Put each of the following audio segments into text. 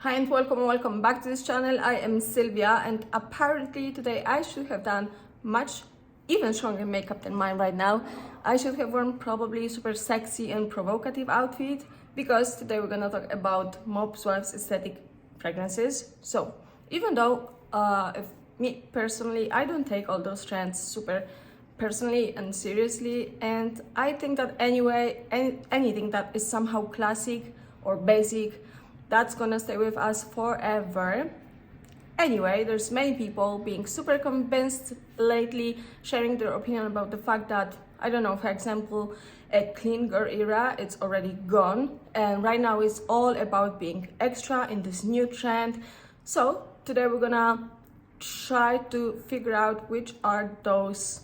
Hi and welcome back to this channel. I am Sylvia, and apparently today I should have done much even stronger makeup than mine right now. I should have worn probably super sexy and provocative outfit, because today we're gonna talk about Mob's Wife's aesthetic fragrances. So even though if me personally, I don't take all those trends super personally and seriously, and I think that anyway, anything that is somehow classic or basic, that's gonna stay with us forever. Anyway, there's many people being super convinced lately, sharing their opinion about the fact that, I don't know, for example, a clean girl era, it's already gone, and right now it's all about being extra in this new trend. So today we're gonna try to figure out which are those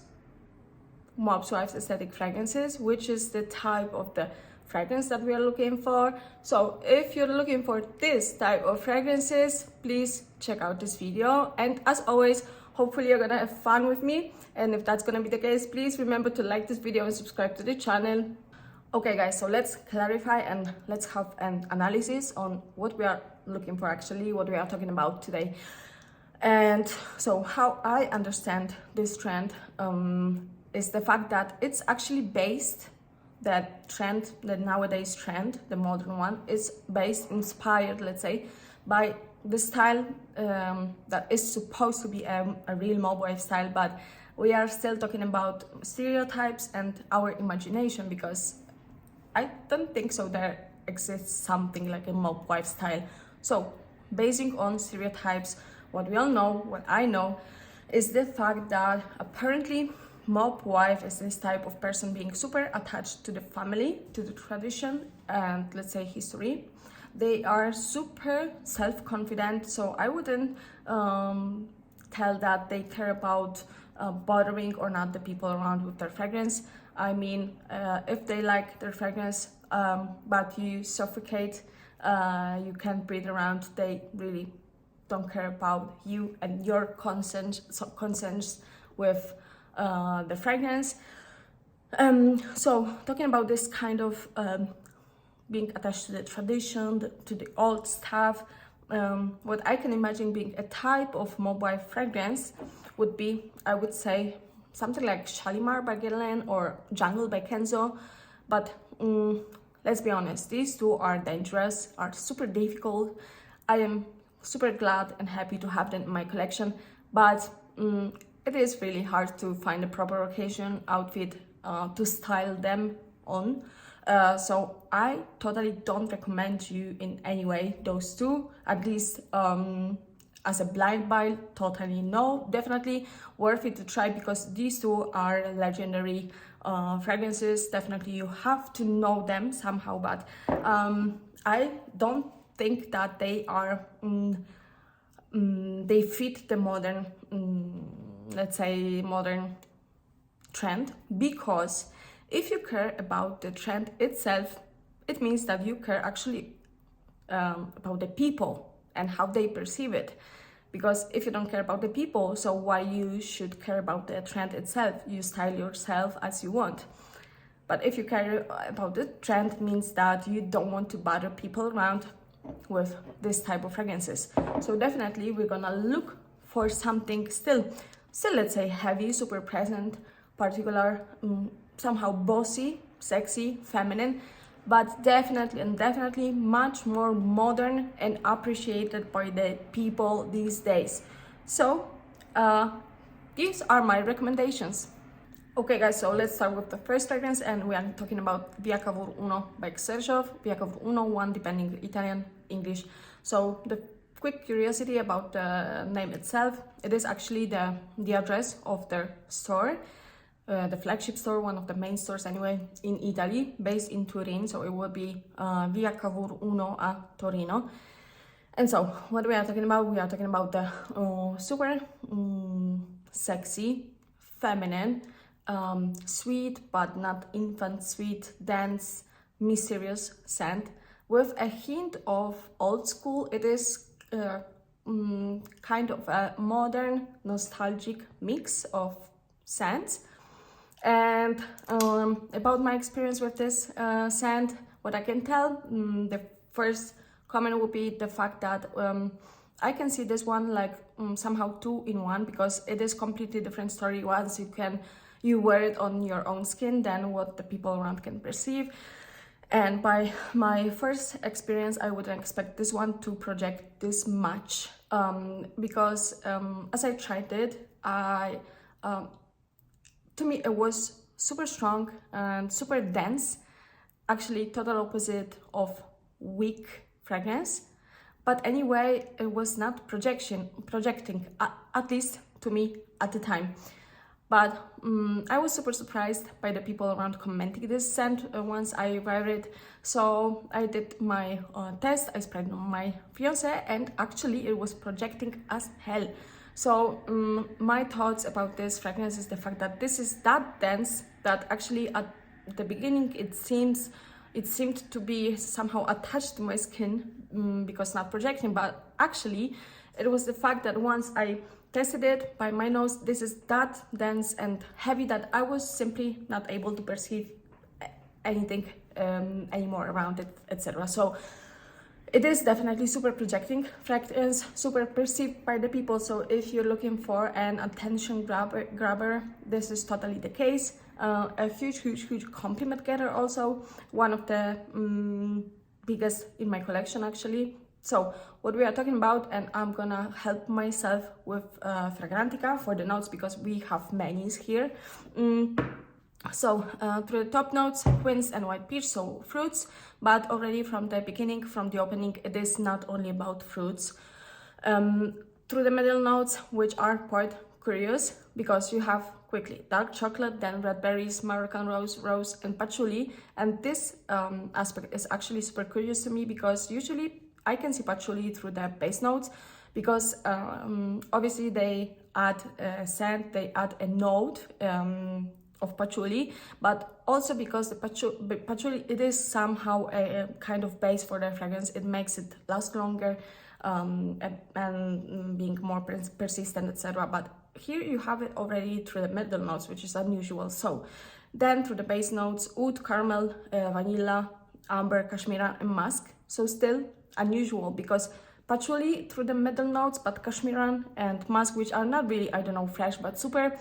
Mob's Wife's aesthetic fragrances, which is the type of the fragrance that we are looking for. So if you're looking for this type of fragrances, please check out this video, and as always, hopefully you're gonna have fun with me, and if that's gonna be the case, please remember to like this video and subscribe to the channel. Okay guys, so let's clarify and let's have an analysis on what we are looking for, actually what we are talking about today. And so how I understand this trend is the fact that it's actually based, that trend, the nowadays trend, the modern one, is based, inspired, let's say, by the style that is supposed to be a real Mob Wife style, but we are still talking about stereotypes and our imagination, because I don't think so there exists something like a Mob Wife style. So basing on stereotypes, what we all know, what I know, is the fact that apparently Mob Wife is this type of person being super attached to the family, to the tradition, and let's say history. They are super self-confident, so I wouldn't tell that they care about bothering or not the people around with their fragrance. I mean, if they like their fragrance, but you suffocate, you can't breathe around, they really don't care about you and your concerns with the fragrance. So talking about this kind of being attached to the tradition, to the old stuff, what I can imagine being a type of Mob Wife fragrance would be, I would say, something like Shalimar by Guerlain or Jungle by Kenzo. But let's be honest, these two are dangerous, are super difficult. I am super glad and happy to have them in my collection, but it is really hard to find a proper occasion outfit to style them on. So I totally don't recommend you in any way those two, at least as a blind buy. Totally no, definitely worth it to try, because these two are legendary fragrances. Definitely you have to know them somehow, but I don't think that they are they fit the modern let's say modern trend, because if you care about the trend itself, it means that you care actually about the people and how they perceive it. Because if you don't care about the people, so why you should care about the trend itself? You style yourself as you want. But if you care about the trend, means that you don't want to bother people around with this type of fragrances. So definitely we're gonna look for something still let's say heavy, super present, particular, somehow bossy, sexy, feminine, but definitely much more modern and appreciated by the people these days. So these are my recommendations. Okay guys, so let's start with the first fragrance, and we are talking about Via Cavour Uno by Xerjoff, Via Cavour Uno, one depending Italian, English. So the quick curiosity about the name itself, it is actually the address of their store, the flagship store, one of the main stores anyway, in Italy, based in Turin. So it will be Via Cavour Uno a Torino. And so what we are talking about, we are talking about the super sexy, feminine, sweet but not infant sweet, dense, mysterious scent with a hint of old school. It is kind of a modern, nostalgic mix of scents. And about my experience with this scent, what I can tell, the first comment would be the fact that I can see this one like somehow 2-in-1, because it is completely different story once you wear it on your own skin than what the people around can perceive. And by my first experience, I wouldn't expect this one to project this much, because as I tried it, to me it was super strong and super dense, actually total opposite of weak fragrance. But anyway, it was not projecting, at least to me at the time. But I was super surprised by the people around commenting this scent once I wear it. So I did my test, I sprayed on my fiance, and actually it was projecting as hell. So my thoughts about this fragrance is the fact that this is that dense that actually at the beginning it seemed to be somehow attached to my skin because not projecting, but actually it was the fact that once I tested it by my nose, this is that dense and heavy that I was simply not able to perceive anything anymore around it, etc. So it is definitely super projecting fragrance, super perceived by the people. So if you're looking for an attention grabber, this is totally the case. A huge compliment getter, also one of the biggest in my collection actually. So what we are talking about, and I'm gonna help myself with Fragrantica for the notes because we have many here. So through the top notes, quince and white peach, so fruits, but already from the beginning, from the opening, it is not only about fruits. Through the middle notes, which are quite curious because you have quickly dark chocolate, then red berries, Moroccan rose and patchouli. And this aspect is actually super curious to me because usually I can see patchouli through the base notes because obviously they add a scent, they add a note of patchouli, but also because the patchouli, it is somehow a kind of base for the fragrance. It makes it last longer and being more persistent, etc. But here you have it already through the middle notes, which is unusual. So then through the base notes, oud, caramel, vanilla, amber, cashmere and musk. So still unusual because patchouli through the middle notes, but cashmere and musk, which are not really, I don't know, fresh, but super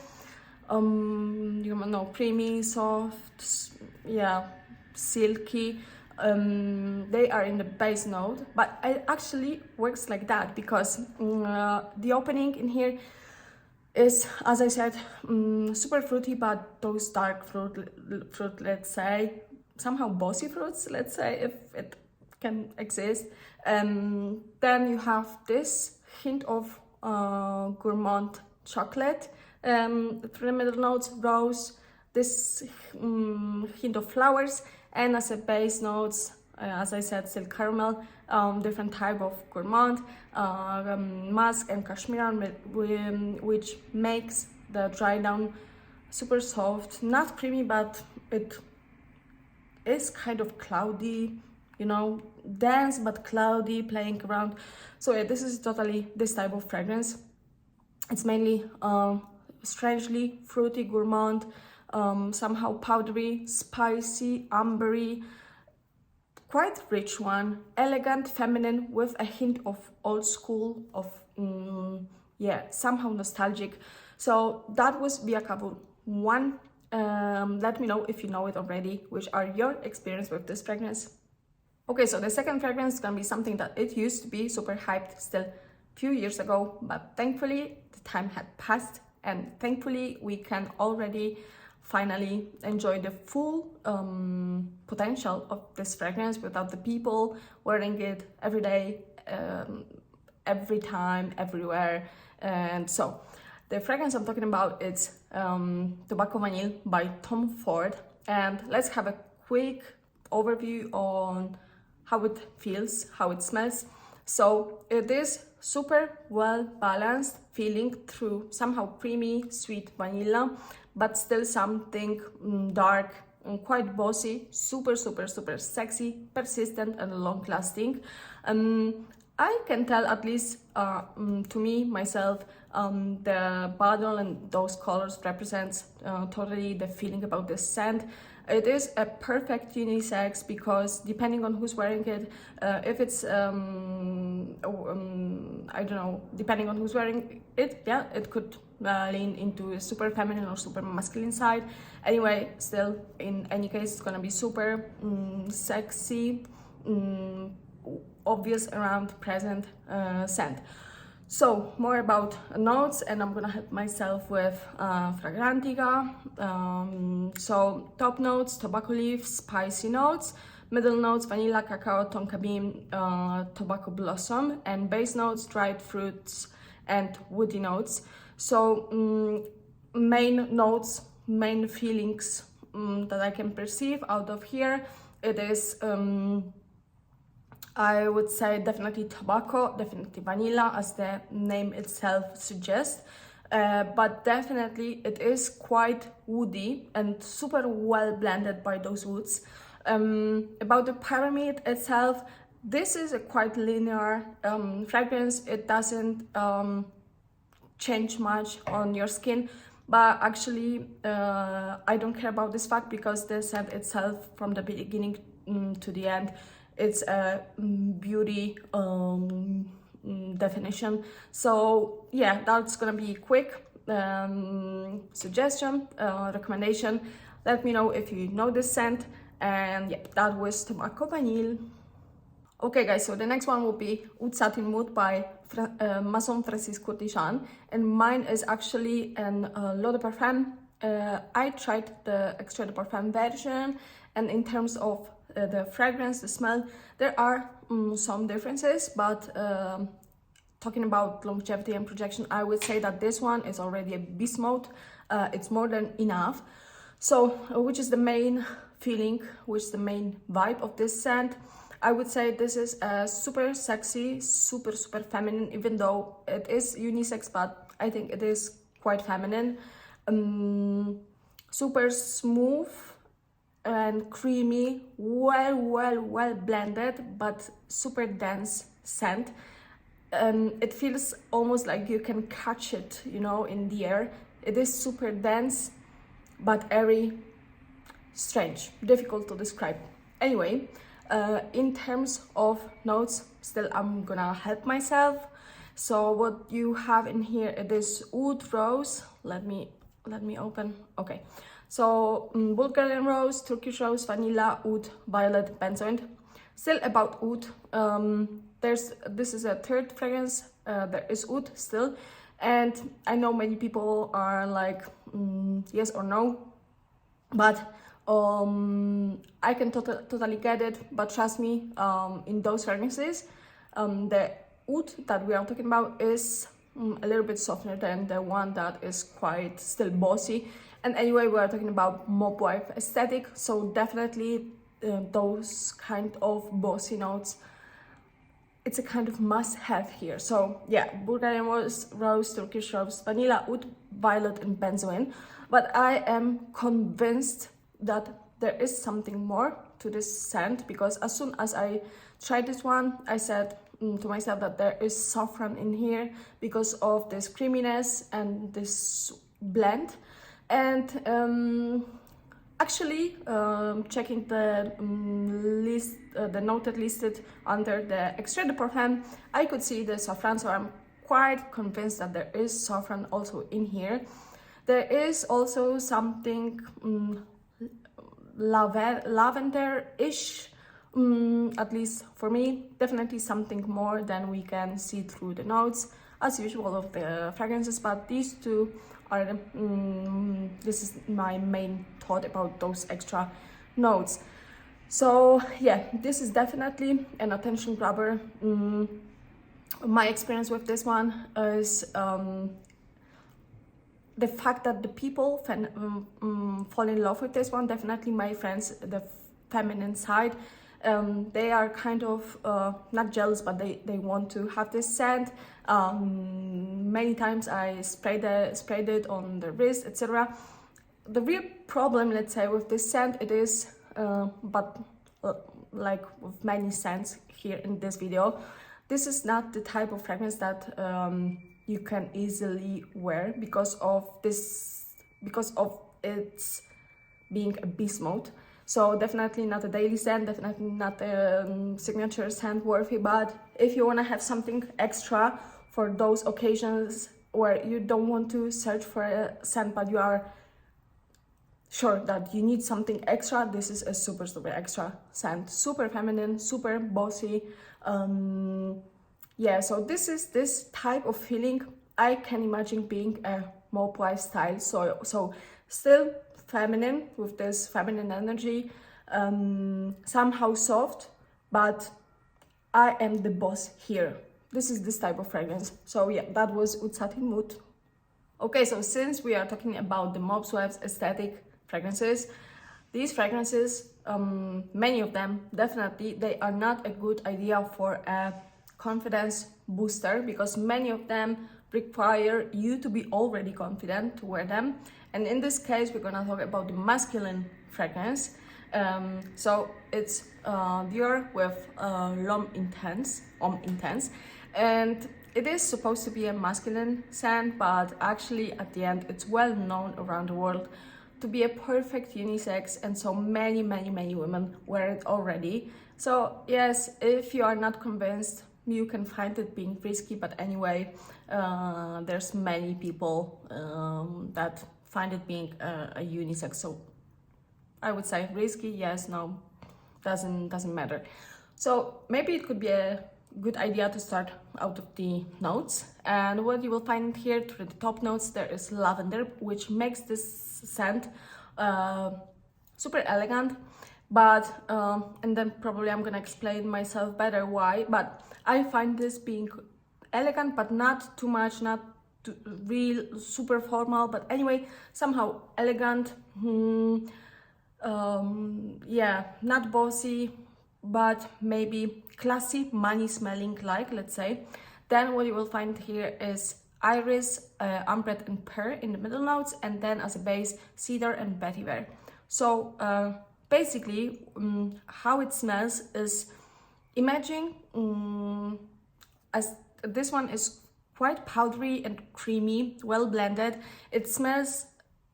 creamy, soft, yeah, silky. They are in the base note, but it actually works like that because the opening in here is, as I said, super fruity, but those dark fruit, let's say, somehow bossy fruits, let's say, if it can exist. Then you have this hint of gourmand chocolate. Through the middle notes, rose, this hint of flowers, and as a base notes, as I said, still caramel, different type of gourmand, musk and cashmere, which makes the dry down super soft, not creamy, but it is kind of cloudy, you know, dense but cloudy, playing around. So yeah, this is totally this type of fragrance. It's mainly strangely fruity, gourmand, somehow powdery, spicy, ambery, quite rich one, elegant, feminine, with a hint of old school, of yeah, somehow nostalgic. So that was Via Cavour 1. Let me know if you know it already, which are your experience with this fragrance. Okay, so the second fragrance is gonna be something that it used to be super hyped still few years ago, but thankfully the time had passed, and thankfully we can already finally enjoy the full potential of this fragrance without the people wearing it every day, every time, everywhere. And so the fragrance I'm talking about is Tobacco Vanille by Tom Ford, and let's have a quick overview on how it feels, how it smells. So it is super well balanced feeling through somehow creamy, sweet vanilla, but still something dark and quite bossy, super sexy, persistent and long lasting. I can tell, at least to me, myself, the bottle and those colors represents totally the feeling about the scent. It is a perfect unisex because depending on who's wearing it, if it's I don't know, depending on who's wearing it, yeah, it could lean into a super feminine or super masculine side. Anyway, still, in any case, it's gonna be super sexy, obvious around present scent. So more about notes, and I'm gonna help myself with Fragrantica. So top notes: tobacco leaf, spicy notes. Middle notes: vanilla, cacao, tonka bean, tobacco blossom. And base notes: dried fruits and woody notes. So main notes, main feelings that I can perceive out of here, it is I would say definitely tobacco, definitely vanilla, as the name itself suggests, but definitely it is quite woody and super well blended by those woods. About the pyramid itself, this is a quite linear fragrance. It doesn't change much on your skin, but actually I don't care about this fact because the scent itself from the beginning to the end, it's a beauty definition. So yeah, that's gonna be quick suggestion, recommendation. Let me know if you know this scent. And yeah, that was Tobacco Vanille. Okay guys, so the next one will be Oud Satin Mood by Maison Francis Kurkdjian, and mine is actually an L'Eau de Parfum. I tried the Extrait de Parfum version, and in terms of the fragrance, the smell, there are some differences, but talking about longevity and projection, I would say that this one is already a beast mode. It's more than enough. So which is the main feeling, which is the main vibe of this scent? I would say this is a super sexy, super feminine, even though it is unisex, but I think it is quite feminine. Super smooth and creamy, well blended, but super dense scent. It feels almost like you can catch it, you know, in the air. It is super dense, but airy, strange, difficult to describe. Anyway, in terms of notes, still I'm gonna help myself. So what you have in here, it is oud rose. Let me open. Okay, so Bulgarian rose, Turkish rose, vanilla, oud, violet, benzoin. Still about oud. This is a third fragrance. There is oud still, and I know many people are like yes or no, but I can totally get it. But trust me, in those fragrances, the oud that we are talking about is a little bit softer than the one that is quite still bossy. And anyway, we are talking about mob wife aesthetic, so definitely those kind of bossy notes, it's a kind of must-have here. So yeah, Bulgarian rose, Turkish rose, vanilla, oud, violet, and benzoin. But I am convinced that there is something more to this scent, because as soon as I tried this one, I said to myself that there is saffron in here because of this creaminess and this blend. And actually, checking the list, the noted listed under the Extrait de Parfum, I could see the saffron, so I'm quite convinced that there is saffron also in here. There is also something lavender-ish, at least for me, definitely something more than we can see through the notes, as usual of the fragrances, but these two are this is my main thought about those extra notes. So yeah, this is definitely an attention grabber. My experience with this one is the fact that the people fall in love with this one. Definitely my friends, the feminine side, they are kind of not jealous, but they want to have this scent. Many times I sprayed it on the wrist, etc. The real problem, let's say, with this scent, it is like with many scents here in this video, this is not the type of fragrance that you can easily wear because of its being a beast mode. So definitely not a daily scent, definitely not a signature scent worthy, but if you want to have something extra for those occasions where you don't want to search for a scent, but you are sure that you need something extra, this is a super extra scent. Super feminine, super bossy. Yeah, so this is this type of feeling I can imagine being a mauve style. So still feminine with this feminine energy, somehow soft, but I am the boss here. This is this type of fragrance. So yeah, that was Oud Satin Mood. Okay, so since we are talking about the mauve swaps aesthetic fragrances, these fragrances, many of them, definitely, they are not a good idea for a confidence booster, because many of them require you to be already confident to wear them. And in this case, we're gonna talk about the masculine fragrance. So it's Dior with Homme Intense, and it is supposed to be a masculine scent, but actually at the end, it's well known around the world to be a perfect unisex, and so many women wear it already. So yes, if you are not convinced, you can find it being risky, but anyway, there's many people that find it being a unisex. So I would say risky, yes, no, doesn't matter. So maybe it could be a good idea to start out of the notes, and what you will find here through the top notes, there is lavender, which makes this scent super elegant, but and then probably I'm gonna explain myself better why, but I find this being elegant, but not too much, not too, real super formal, but anyway, somehow elegant. Yeah, not bossy, but maybe classy, money smelling, like, let's say. Then what you will find here is iris, ambre and pear in the middle notes, and then as a base, cedar and vetiver. So basically, how it smells is, imagine as this one is quite powdery and creamy, well blended. It smells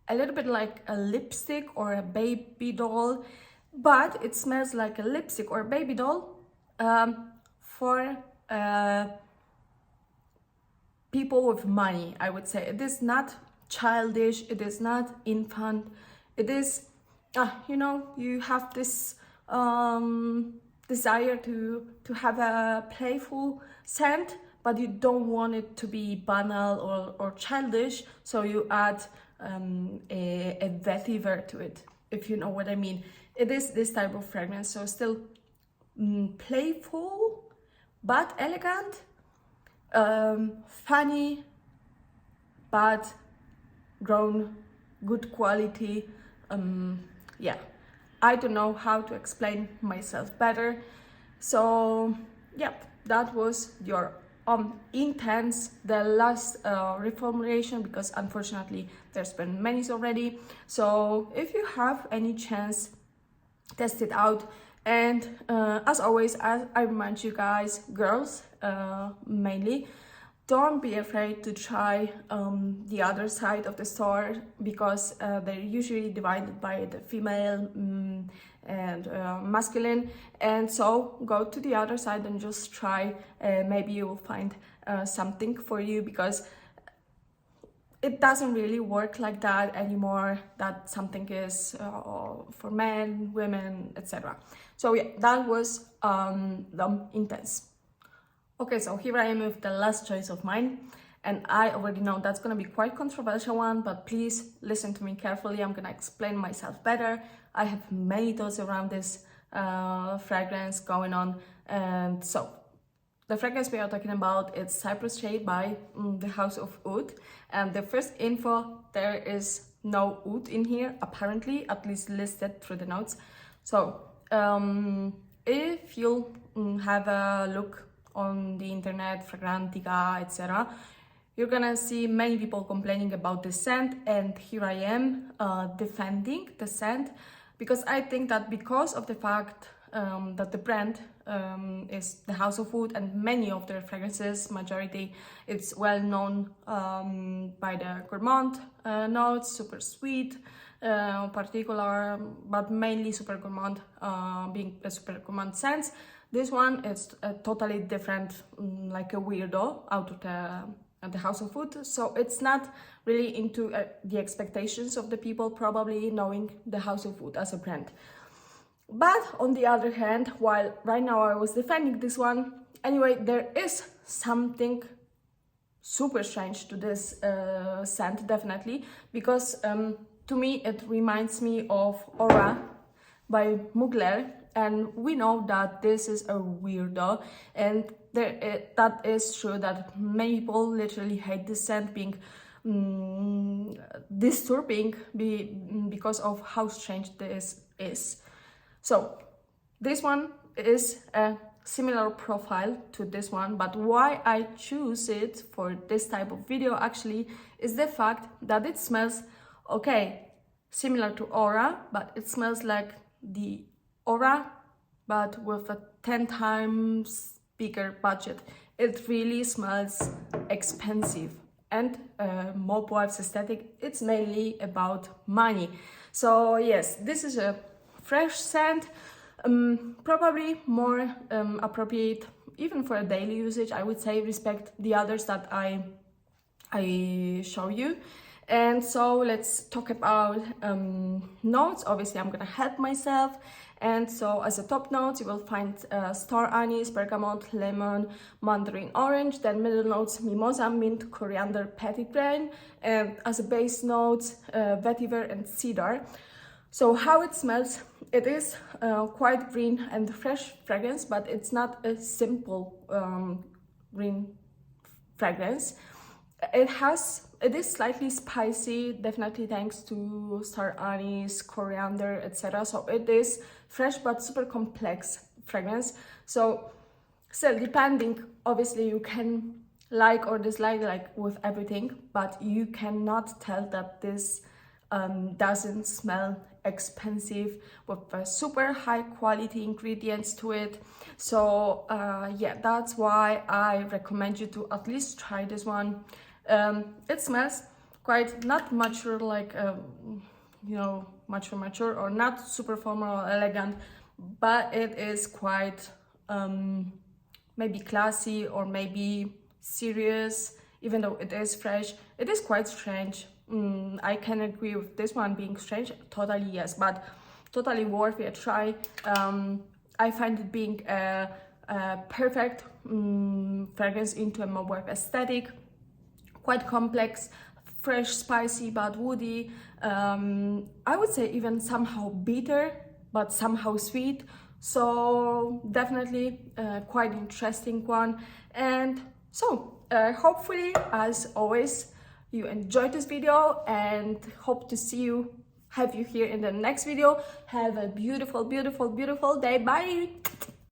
a little bit like a lipstick or a baby doll, but it smells like a lipstick or a baby doll for people with money, I would say. It is not childish, it is not infant, it is, you know, you have this desire to have a playful scent, but you don't want it to be banal or childish, so you add a vetiver to it, if you know what I mean. It is this type of fragrance, so still playful but elegant, funny but grown, good quality. Yeah, I don't know how to explain myself better. So yep, that was your Intense, the last reformulation, because unfortunately there's been many already. So if you have any chance, test it out. And as always, as I remind you guys, girls mainly, don't be afraid to try the other side of the store, because they're usually divided by the female and masculine, and so go to the other side and just try. Maybe you will find something for you, because it doesn't really work like that anymore, that something is for men, women, etc. So yeah, that was the Intense. Okay, so here I am with the last choice of mine, and I already know that's gonna be quite controversial one, but please listen to me carefully. I'm gonna explain myself better. I have many thoughts around this fragrance going on, and so the fragrance we are talking about is Cypress shade by the House of Oud, and the first info, there is no oud in here apparently, at least listed through the notes. So if you have a look on the internet, Fragrantica, etc., you're gonna see many people complaining about the scent, and here I am defending the scent, because I think that because of the fact that the brand is the House of Oud, and many of their fragrances, majority, it's well known by the gourmand notes, super sweet, particular, but mainly Super Gourmand, being a Super Gourmand scent. This one is totally different, like a weirdo out of the House of Food. So it's not really into the expectations of the people, probably knowing the House of Food as a brand. But on the other hand, while right now I was defending this one, anyway, there is something super strange to this scent, definitely, because to me it reminds me of Aura by Mugler, and we know that this is a weirdo, and that is true that many people literally hate this scent, being disturbing because of how strange this is. So this one is a similar profile to this one, but why I choose it for this type of video actually is the fact that it smells okay, similar to Aura, but it smells like the Aura but with a 10 times bigger budget. It really smells expensive, and Mop Wife's aesthetic, it's mainly about money. So yes, this is a fresh scent, probably more appropriate even for a daily usage, I would say. Respect the others that I show you. And so let's talk about notes. Obviously I'm gonna help myself, and so as a top notes you will find star anise, bergamot, lemon, mandarin orange. Then middle notes mimosa, mint, coriander, petit grain, and as a base notes vetiver and cedar. So how it smells, it is quite green and fresh fragrance, but it's not a simple green fragrance. It is slightly spicy, definitely thanks to star anise, coriander, etc. So it is fresh but super complex fragrance. So still, depending, obviously you can like or dislike like with everything, but you cannot tell that this doesn't smell expensive with super high quality ingredients to it. So yeah, that's why I recommend you to at least try this one. It smells quite not mature, like you know, mature or not super formal or elegant, but it is quite maybe classy or maybe serious. Even though it is fresh, it is quite strange. I can agree with this one being strange, totally yes, but totally worth a try. I find it being a perfect fragrance into a Mop Wife aesthetic. Quite complex, fresh, spicy, but woody. I would say even somehow bitter, but somehow sweet. So definitely quite interesting one. And so hopefully, as always, you enjoyed this video, and hope to have you here in the next video. Have a beautiful, beautiful, beautiful day. Bye.